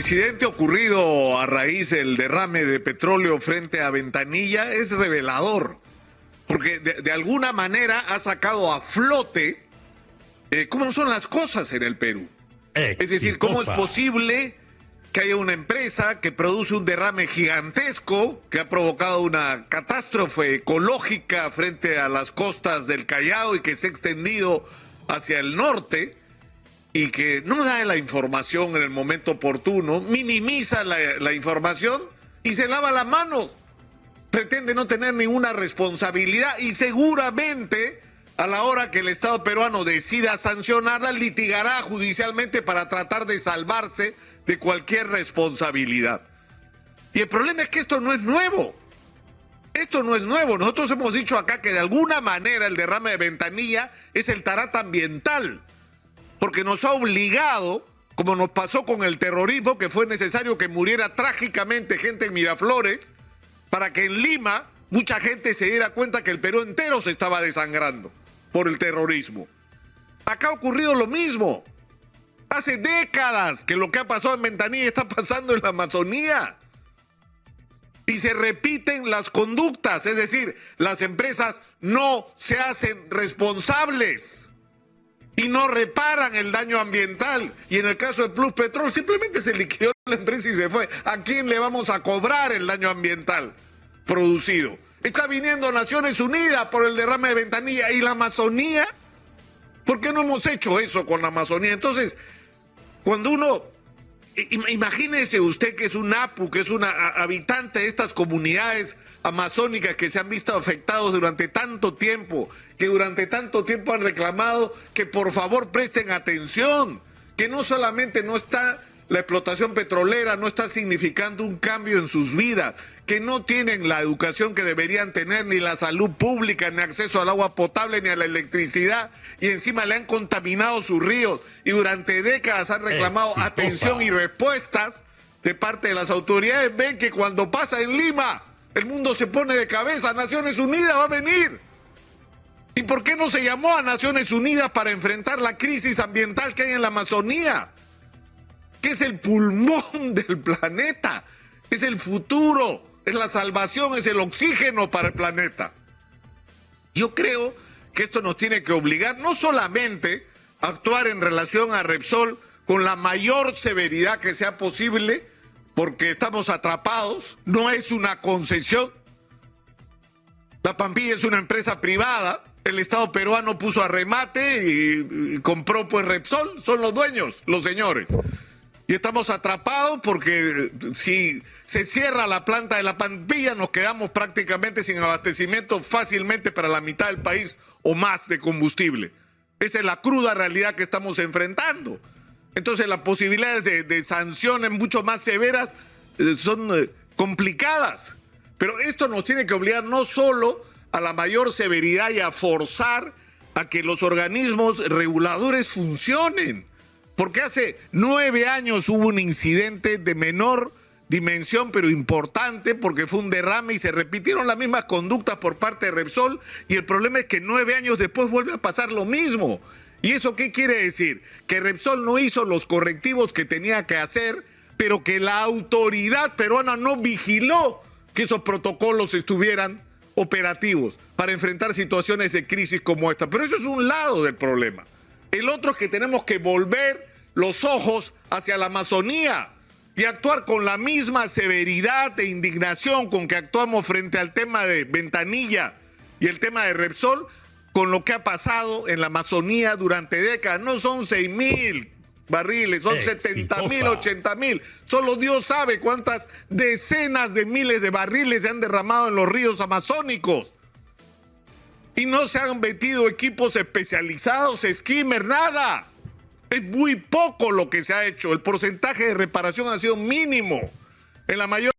incidente ocurrido a raíz del derrame de petróleo frente a Ventanilla es revelador, porque de alguna manera ha sacado a flote cómo son las cosas en el Perú. Es decir, cómo es posible que haya una empresa que produce un derrame gigantesco que ha provocado una catástrofe ecológica frente a las costas del Callao y que se ha extendido hacia el norte, y que no da la información en el momento oportuno, minimiza la información y se lava las manos. Pretende no tener ninguna responsabilidad y seguramente a la hora que el Estado peruano decida sancionarla, litigará judicialmente para tratar de salvarse de cualquier responsabilidad. Y el problema es que esto no es nuevo. Esto no es nuevo. Nosotros hemos dicho acá que de alguna manera el derrame de Ventanilla es el tarata ambiental, porque nos ha obligado, como nos pasó con el terrorismo, que fue necesario que muriera trágicamente gente en Miraflores, para que en Lima mucha gente se diera cuenta que el Perú entero se estaba desangrando por el terrorismo. Acá ha ocurrido lo mismo. Hace décadas que lo que ha pasado en Ventanilla está pasando en la Amazonía. Y se repiten las conductas, es decir, las empresas no se hacen responsables y no reparan el daño ambiental. Y en el caso de Plus Petrol simplemente se liquidó la empresa y se fue. ¿A quién le vamos a cobrar el daño ambiental producido? Está viniendo Naciones Unidas por el derrame de Ventanilla. ¿Y la Amazonía? ¿Por qué no hemos hecho eso con la Amazonía? Entonces, cuando uno... Imagínese usted que es un APU, que es una habitante de estas comunidades amazónicas que se han visto afectados durante tanto tiempo, que durante tanto tiempo han reclamado que por favor presten atención, que no solamente no está la explotación petrolera, no está significando un cambio en sus vidas, que no tienen la educación que deberían tener, ni la salud pública, ni acceso al agua potable, ni a la electricidad, y encima le han contaminado sus ríos, y durante décadas han reclamado atención y respuestas de parte de las autoridades. Ven que cuando pasa en Lima, el mundo se pone de cabeza. Naciones Unidas va a venir. ¿Y por qué no se llamó a Naciones Unidas para enfrentar la crisis ambiental que hay en la Amazonía? Que es el pulmón del planeta, es el futuro, es la salvación, es el oxígeno para el planeta. Yo creo que esto nos tiene que obligar no solamente a actuar en relación a Repsol con la mayor severidad que sea posible, porque estamos atrapados, no es una concesión. La Pampilla es una empresa privada, el Estado peruano puso a remate y compró pues Repsol, son los dueños, los señores. Y estamos atrapados porque si se cierra la planta de la Pampilla nos quedamos prácticamente sin abastecimiento fácilmente para la mitad del país o más de combustible. Esa es la cruda realidad que estamos enfrentando. Entonces las posibilidades de sanciones mucho más severas son complicadas. Pero esto nos tiene que obligar no solo a la mayor severidad y a forzar a que los organismos reguladores funcionen. Porque hace 9 años hubo un incidente de menor dimensión, pero importante, porque fue un derrame y se repitieron las mismas conductas por parte de Repsol, y el problema es que 9 años después vuelve a pasar lo mismo. ¿Y eso qué quiere decir? Que Repsol no hizo los correctivos que tenía que hacer, pero que la autoridad peruana no vigiló que esos protocolos estuvieran operativos para enfrentar situaciones de crisis como esta. Pero eso es un lado del problema. El otro es que tenemos que volver los ojos hacia la Amazonía y actuar con la misma severidad e indignación con que actuamos frente al tema de Ventanilla y el tema de Repsol, con lo que ha pasado en la Amazonía durante décadas. No son 6.000 barriles, son 70.000, 80.000. Solo Dios sabe cuántas decenas de miles de barriles se han derramado en los ríos amazónicos. Y no se han metido equipos especializados, skimmer, nada. Es muy poco lo que se ha hecho. El porcentaje de reparación ha sido mínimo. En la mayor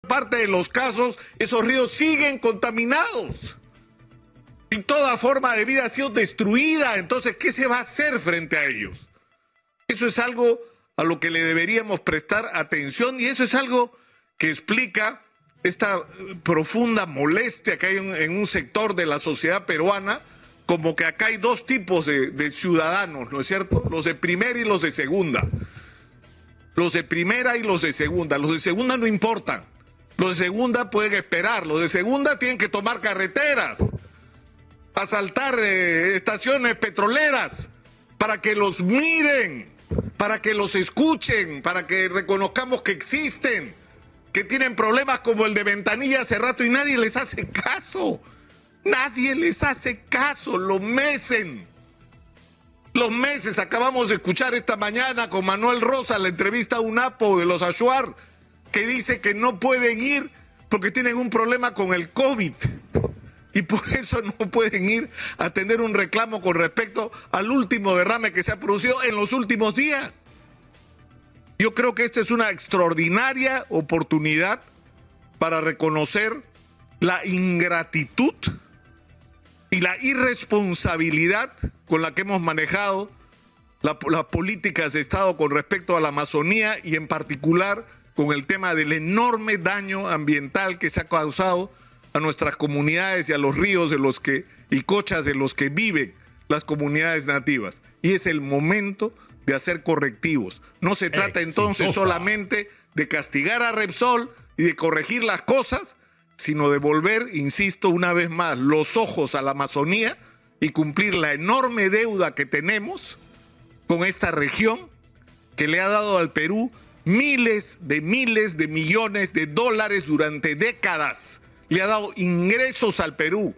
parte de los casos, esos ríos siguen contaminados. Y toda forma de vida ha sido destruida. Entonces, ¿qué se va a hacer frente a ellos? Eso es algo a lo que le deberíamos prestar atención, y eso es algo que explica esta profunda molestia que hay en un sector de la sociedad peruana como que acá hay dos tipos de ciudadanos, ¿no es cierto? Los de primera y los de segunda. Los de primera y los de segunda. Los de segunda no importan. Los de segunda pueden esperar. Los de segunda tienen que tomar carreteras, asaltar estaciones petroleras, para que los miren, para que los escuchen, para que reconozcamos que existen, que tienen problemas como el de Ventanilla hace rato y nadie les hace caso. Nadie les hace caso, lo mecen. Los meses, acabamos de escuchar esta mañana con Manuel Rosa la entrevista a UNAPO de los Achuar, que dice que no pueden ir porque tienen un problema con el COVID y por eso no pueden ir a tener un reclamo con respecto al último derrame que se ha producido en los últimos días. Yo creo que esta es una extraordinaria oportunidad para reconocer la ingratitud y la irresponsabilidad con la que hemos manejado las políticas de Estado con respecto a la Amazonía y en particular con el tema del enorme daño ambiental que se ha causado a nuestras comunidades y a los ríos y cochas de los que viven las comunidades nativas. Y es el momento de hacer correctivos. No se trata entonces solamente de castigar a Repsol y de corregir las cosas, sino de volver, insisto una vez más, los ojos a la Amazonía y cumplir la enorme deuda que tenemos con esta región que le ha dado al Perú miles de millones de dólares durante décadas. Le ha dado ingresos al Perú,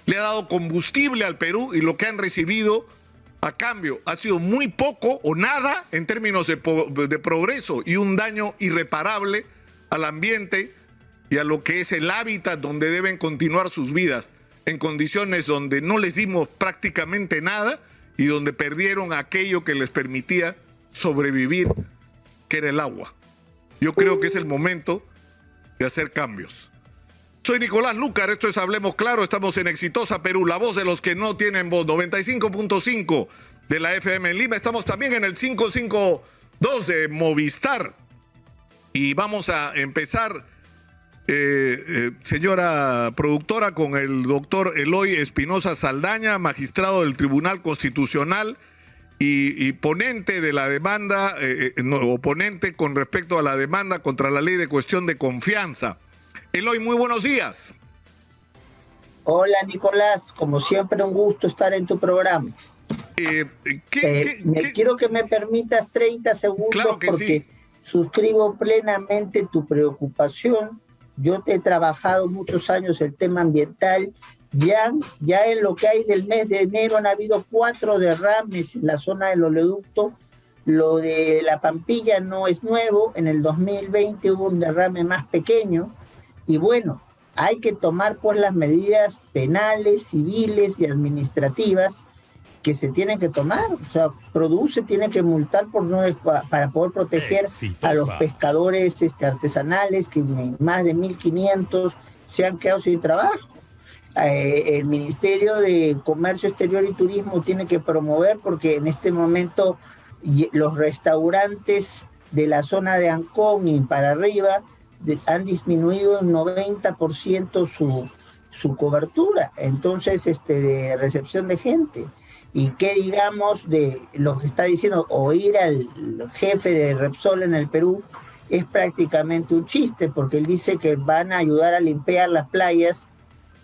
le ha dado combustible al Perú y lo que han recibido a cambio ha sido muy poco o nada en términos de progreso y un daño irreparable al ambiente y a lo que es el hábitat donde deben continuar sus vidas, en condiciones donde no les dimos prácticamente nada y donde perdieron aquello que les permitía sobrevivir, que era el agua. Yo creo que es el momento de hacer cambios. Soy Nicolás Lucar, esto es Hablemos Claro, estamos en Exitosa Perú, la voz de los que no tienen voz, 95.5 de la FM en Lima, estamos también en el 552 de Movistar y vamos a empezar, señora productora, con el doctor Eloy Espinosa Saldaña, magistrado del Tribunal Constitucional y ponente de la demanda, oponente con respecto a la demanda contra la ley de cuestión de confianza. Eloy, muy buenos días. Hola Nicolás, como siempre un gusto estar en tu programa. Quiero que me permitas 30 segundos, claro que porque sí. Suscribo plenamente tu preocupación. Yo te he trabajado muchos años el tema ambiental. Ya en lo que hay del mes de enero han habido 4 derrames en la zona del oleoducto. Lo de la Pampilla no es nuevo. En el 2020 hubo un derrame más pequeño. Y bueno, hay que tomar pues las medidas penales, civiles y administrativas que se tienen que tomar. O sea, Produce tiene que multar para poder proteger a los pescadores artesanales, que más de 1.500 se han quedado sin trabajo. El Ministerio de Comercio Exterior y Turismo tiene que promover, porque en este momento los restaurantes de la zona de Ancón y para arriba han disminuido en 90% su cobertura, entonces de recepción de gente. Y qué digamos de lo que está diciendo, oír al jefe de Repsol en el Perú es prácticamente un chiste, porque él dice que van a ayudar a limpiar las playas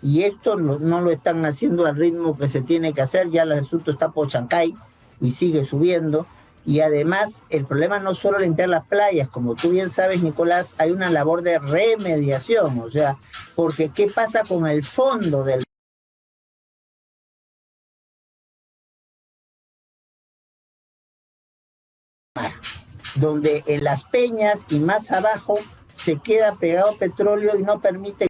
y esto no lo están haciendo al ritmo que se tiene que hacer. Ya el asunto está por Chancay y sigue subiendo. Y además, el problema no es solo limpiar las playas, como tú bien sabes, Nicolás, hay una labor de remediación, o sea, porque ¿qué pasa con el fondo del mar? Donde en las peñas y más abajo se queda pegado petróleo y no permite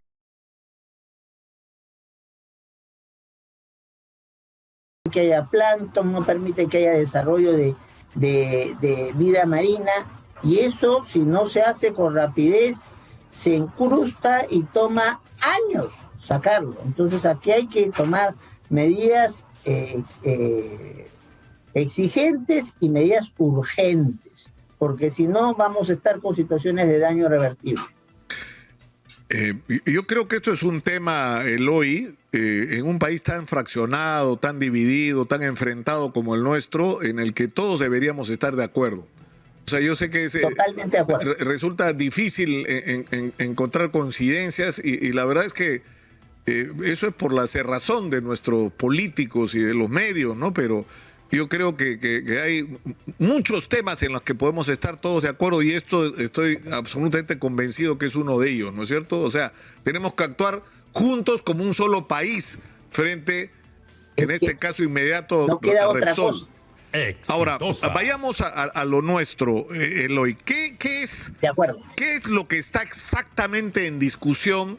que haya plancton, no permite que haya desarrollo de vida marina, y eso, si no se hace con rapidez, se incrusta y toma años sacarlo. Entonces aquí hay que tomar medidas exigentes y medidas urgentes, porque si no vamos a estar con situaciones de daño reversible. Yo creo que esto es un tema, Eloy, en un país tan fraccionado, tan dividido, tan enfrentado como el nuestro, en el que todos deberíamos estar de acuerdo. O sea, yo sé que totalmente de acuerdo. Resulta difícil encontrar coincidencias y la verdad es que eso es por la cerrazón de nuestros políticos y de los medios, ¿no? Pero yo creo que hay muchos temas en los que podemos estar todos de acuerdo y esto estoy absolutamente convencido que es uno de ellos, ¿no es cierto? O sea, tenemos que actuar juntos como un solo país frente, en este caso inmediato, no queda otra Repsol. cosa. Ahora, vayamos a lo nuestro, Eloy. ¿Qué es, de acuerdo. ¿Qué es lo que está exactamente en discusión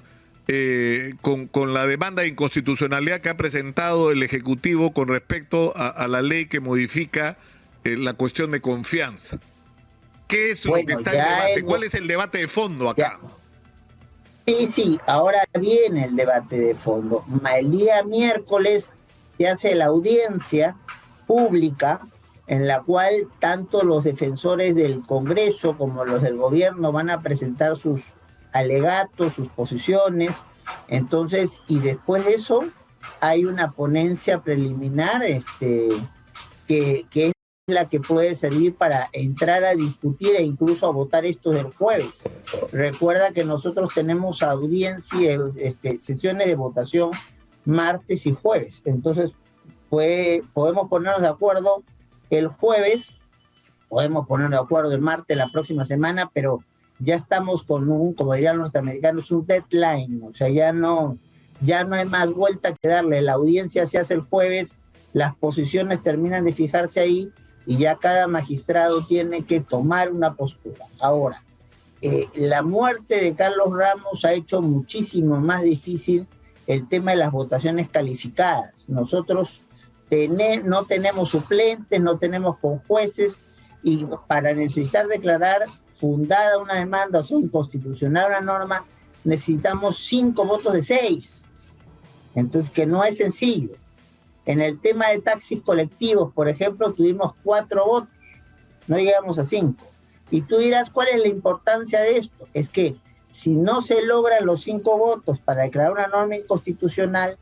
con la demanda de inconstitucionalidad que ha presentado el Ejecutivo con respecto a la ley que modifica la cuestión de confianza? ¿Qué es lo que está en debate? ¿Cuál es el debate de fondo acá? Sí, ahora viene el debate de fondo. El día miércoles se hace la audiencia pública en la cual tanto los defensores del Congreso como los del gobierno van a presentar sus alegatos, sus posiciones. Entonces, y después de eso hay una ponencia preliminar que es la que puede servir para entrar a discutir e incluso a votar esto del jueves. Recuerda que nosotros tenemos audiencia, sesiones de votación martes y jueves. Entonces, podemos ponernos de acuerdo el jueves, podemos ponernos de acuerdo el martes la próxima semana, pero ya estamos con como dirían los norteamericanos, un deadline, o sea, ya no hay más vuelta que darle. La audiencia se hace el jueves, las posiciones terminan de fijarse ahí y ya cada magistrado tiene que tomar una postura. Ahora, la muerte de Carlos Ramos ha hecho muchísimo más difícil el tema de las votaciones calificadas. Nosotros no tenemos suplentes, no tenemos conjueces, y para necesitar declarar fundada una demanda, o sea, inconstitucional una norma, necesitamos 5 votos de 6. Entonces, que no es sencillo. En el tema de taxis colectivos, por ejemplo, tuvimos 4 votos, no llegamos a 5. Y tú dirás, ¿cuál es la importancia de esto? Es que si no se logran los 5 votos para declarar una norma inconstitucional,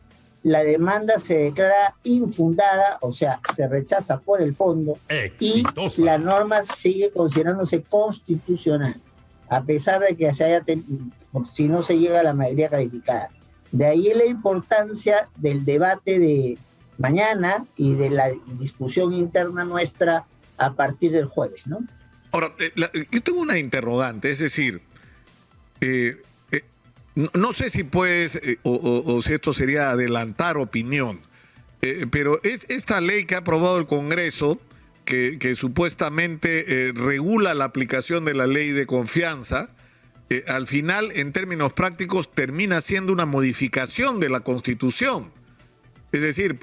la demanda se declara infundada, o sea, se rechaza por el fondo. Exitosa. Y la norma sigue considerándose constitucional, a pesar de que si no se llega a la mayoría calificada. De ahí la importancia del debate de mañana y de la discusión interna nuestra a partir del jueves, ¿no? Ahora, yo tengo una interrogante, es decir, no sé si puedes o si esto sería adelantar opinión, pero es esta ley que ha aprobado el Congreso, que supuestamente regula la aplicación de la ley de confianza, al final, en términos prácticos, termina siendo una modificación de la Constitución. Es decir,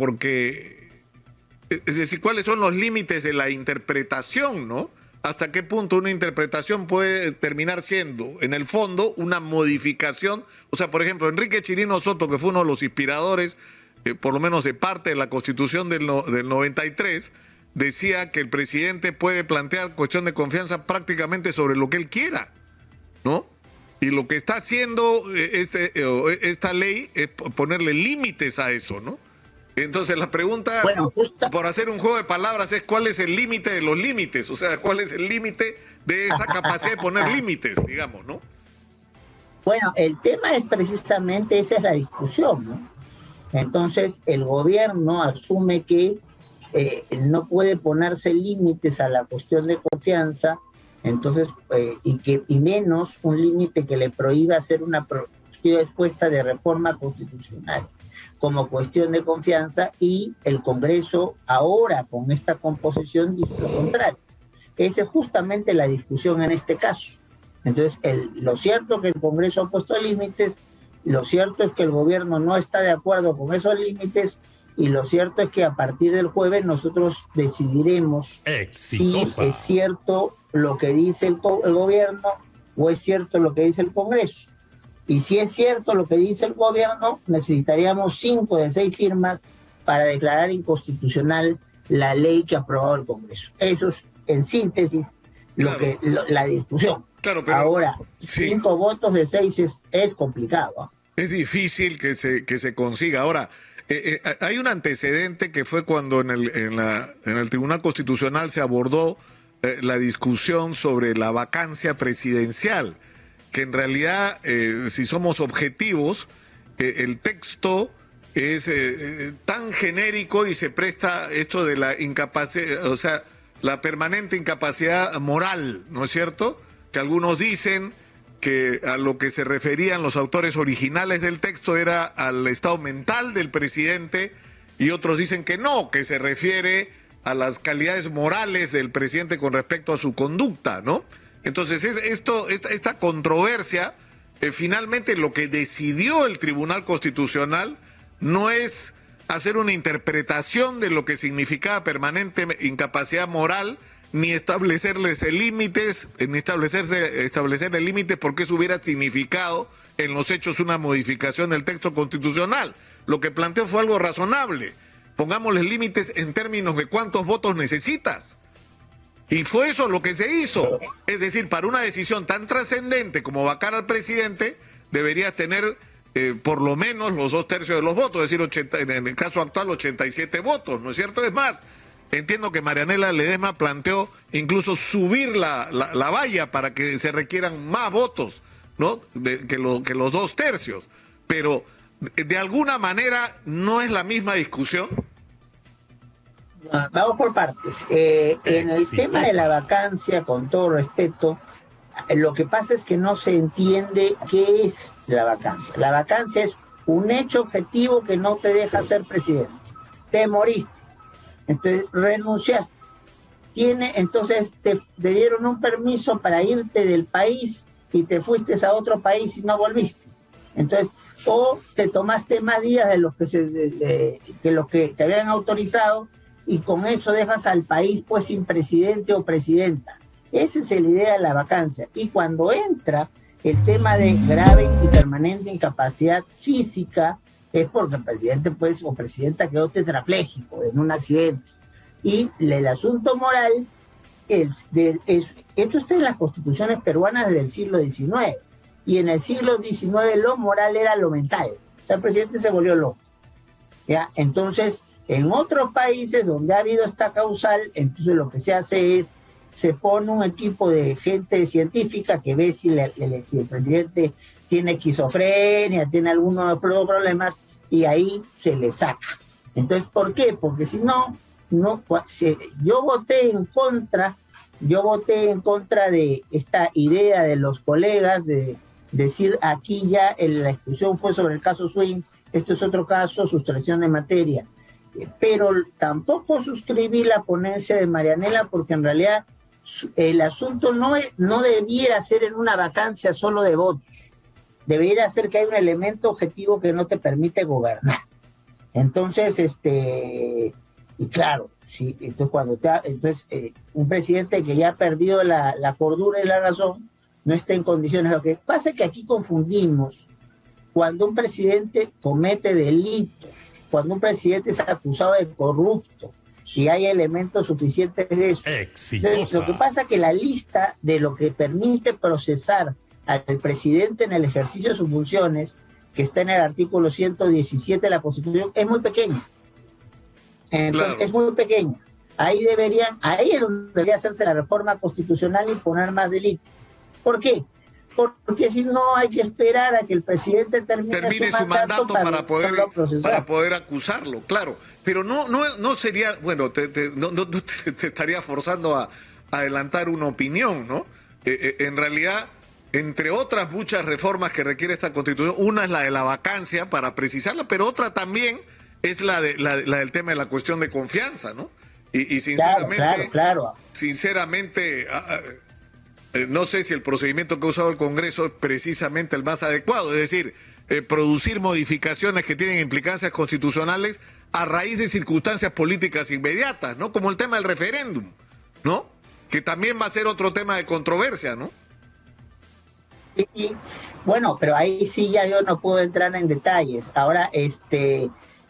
¿cuáles son los límites de la interpretación, no? ¿Hasta qué punto una interpretación puede terminar siendo, en el fondo, una modificación? O sea, por ejemplo, Enrique Chirino Soto, que fue uno de los inspiradores, por lo menos de parte de la Constitución del 93, decía que el presidente puede plantear cuestión de confianza prácticamente sobre lo que él quiera, ¿no? Y lo que está haciendo esta ley es ponerle límites a eso, ¿no? Entonces la pregunta, por hacer un juego de palabras, es ¿cuál es el límite de los límites? O sea, ¿cuál es el límite de esa capacidad de poner límites, digamos, ¿no? Bueno, el tema es precisamente, esa es la discusión, ¿no? Entonces, el gobierno asume que no puede ponerse límites a la cuestión de confianza, entonces, y menos un límite que le prohíba hacer una propuesta de reforma constitucional como cuestión de confianza, y el Congreso ahora con esta composición dice lo contrario. Esa es justamente la discusión en este caso. Entonces, lo cierto es que el Congreso ha puesto límites, lo cierto es que el gobierno no está de acuerdo con esos límites, y lo cierto es que a partir del jueves nosotros decidiremos si es cierto lo que dice el gobierno o es cierto lo que dice el Congreso. Y si es cierto lo que dice el gobierno, necesitaríamos 5 de 6 firmas para declarar inconstitucional la ley que ha aprobado el Congreso. Eso es, en síntesis, la discusión. Claro, pero ahora, sí. 5 votos de 6 es complicado, ¿eh? Es difícil que se consiga. Ahora, hay un antecedente que fue cuando en el Tribunal Constitucional se abordó la discusión sobre la vacancia presidencial, que en realidad, si somos objetivos, el texto es tan genérico y se presta esto de la incapacidad, o sea, la permanente incapacidad moral, ¿no es cierto? Que algunos dicen que a lo que se referían los autores originales del texto era al estado mental del presidente, y otros dicen que no, que se refiere a las calidades morales del presidente con respecto a su conducta, ¿no? Entonces, esta controversia, finalmente lo que decidió el Tribunal Constitucional no es hacer una interpretación de lo que significaba permanente incapacidad moral, ni establecerles límites, ni establecerle límites porque eso hubiera significado en los hechos una modificación del texto constitucional. Lo que planteó fue algo razonable. Pongámosles límites en términos de cuántos votos necesitas. Y fue eso lo que se hizo. Es decir, para una decisión tan trascendente como vacar al presidente, deberías tener por lo menos los 2/3 de los votos, es decir, en el caso actual 87 votos, ¿no es cierto? Es más, entiendo que Marianela Ledesma planteó incluso subir la valla para que se requieran más votos, ¿no? Que los 2/3. Pero de alguna manera no es la misma discusión. Vamos por partes. En el tema de la vacancia, con todo respeto, lo que pasa es que no se entiende qué es la vacancia. La vacancia es un hecho objetivo que no te deja ser presidente. Te moriste. Entonces renunciaste. Entonces te dieron un permiso para irte del país y te fuiste a otro país y no volviste. Entonces, o te tomaste más días de los que te habían autorizado y con eso dejas al país pues sin presidente o presidenta. Esa es la idea de la vacancia. Y cuando entra el tema de grave y permanente incapacidad física, es porque el presidente pues o presidenta quedó tetrapléjico en un accidente. Y el asunto moral, esto está en las constituciones peruanas del siglo XIX. Y en el siglo XIX lo moral era lo mental. O sea, el presidente se volvió loco. ¿Ya? Entonces, en otros países donde ha habido esta causal, entonces lo que se hace es, se pone un equipo de gente científica que ve si el presidente tiene esquizofrenia, tiene algunos problemas, y ahí se le saca. Entonces, ¿por qué? Porque si no, yo voté en contra de esta idea de los colegas de decir aquí ya la discusión fue sobre el caso Swing, esto es otro caso, sustracción de materia. Pero tampoco suscribí la ponencia de Marianela porque en realidad el asunto no debiera ser en una vacancia solo de votos, debería ser que hay un elemento objetivo que no te permite gobernar. Entonces, y claro, sí, entonces un presidente que ya ha perdido la cordura y la razón no está en condiciones. Lo que pasa es que aquí confundimos cuando un presidente comete delitos, cuando un presidente es acusado de corrupto y hay elementos suficientes de eso. Entonces, lo que pasa es que la lista de lo que permite procesar al presidente en el ejercicio de sus funciones, que está en el artículo 117 de la Constitución, es muy pequeña. Entonces, claro, es muy pequeña. Ahí es donde debería hacerse la reforma constitucional y poner más delitos. ¿Por qué? Porque si no hay que esperar a que el presidente termine su mandato para poder acusarlo, claro. Pero no sería, bueno, te estaría forzando a adelantar una opinión, ¿no? En realidad, entre otras muchas reformas que requiere esta Constitución, una es la de la vacancia para precisarla, pero otra también es la del tema de la cuestión de confianza, ¿no? Y sinceramente, claro. Sinceramente, no sé si el procedimiento que ha usado el Congreso es precisamente el más adecuado, es decir, producir modificaciones que tienen implicancias constitucionales a raíz de circunstancias políticas inmediatas, ¿no? Como el tema del referéndum, ¿no? Que también va a ser otro tema de controversia, ¿no? Sí, bueno, pero ahí sí ya yo no puedo entrar en detalles. Ahora,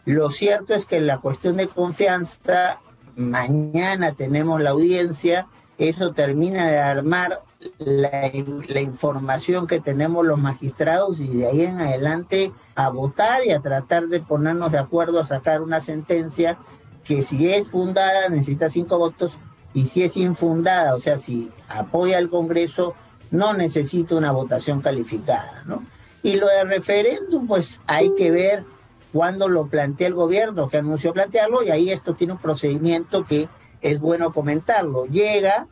lo cierto es que la cuestión de confianza, mañana tenemos la audiencia, eso termina de armar la información que tenemos los magistrados y de ahí en adelante a votar y a tratar de ponernos de acuerdo a sacar una sentencia que si es fundada necesita 5 votos y si es infundada, o sea, si apoya al Congreso, no necesita una votación calificada, ¿no? Y lo de referéndum, pues hay que ver cuándo lo plantea el gobierno, que anunció plantearlo, y ahí esto tiene un procedimiento que es bueno comentarlo. Llega,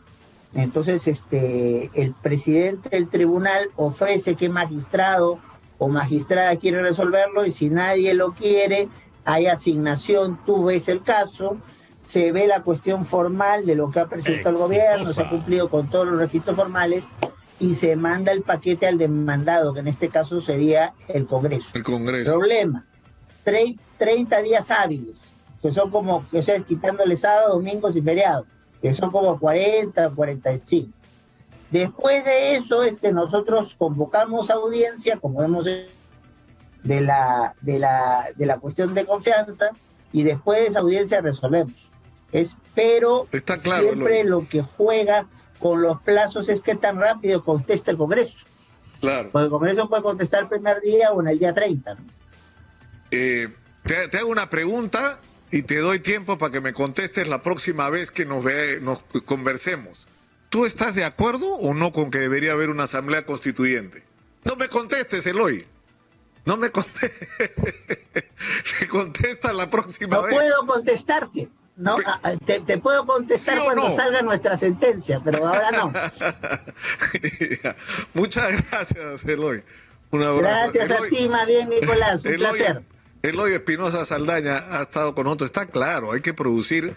entonces el presidente del tribunal ofrece qué magistrado o magistrada quiere resolverlo, y si nadie lo quiere, hay asignación, tú ves el caso, se ve la cuestión formal de lo que ha presentado el gobierno, se ha cumplido con todos los requisitos formales, y se manda el paquete al demandado, que en este caso sería el Congreso. El Congreso. Problema, 30 días hábiles, que son como, o sea, quitándole sábado, domingos y feriados, que son como 40, 45. Después de eso, nosotros convocamos audiencia, como hemos hecho, de la cuestión de confianza, y después de esa audiencia resolvemos. Pero está claro, siempre lo que juega con los plazos es que tan rápido contesta el Congreso. Claro. Porque el Congreso puede contestar el primer día o en el día 30, ¿no? Te hago una pregunta y te doy tiempo para que me contestes la próxima vez que nos conversemos. ¿Tú estás de acuerdo o no con que debería haber una asamblea constituyente? No me contestes, Eloy. No me contestes. Me contesta la próxima vez. No puedo contestarte. No, te puedo contestar ¿sí cuando salga nuestra sentencia, pero ahora no. Muchas gracias, Eloy. Un abrazo. Gracias Eloy, a ti, más bien, Nicolás. Un placer. Eloy Espinosa Saldaña ha estado con nosotros. Está claro, hay que producir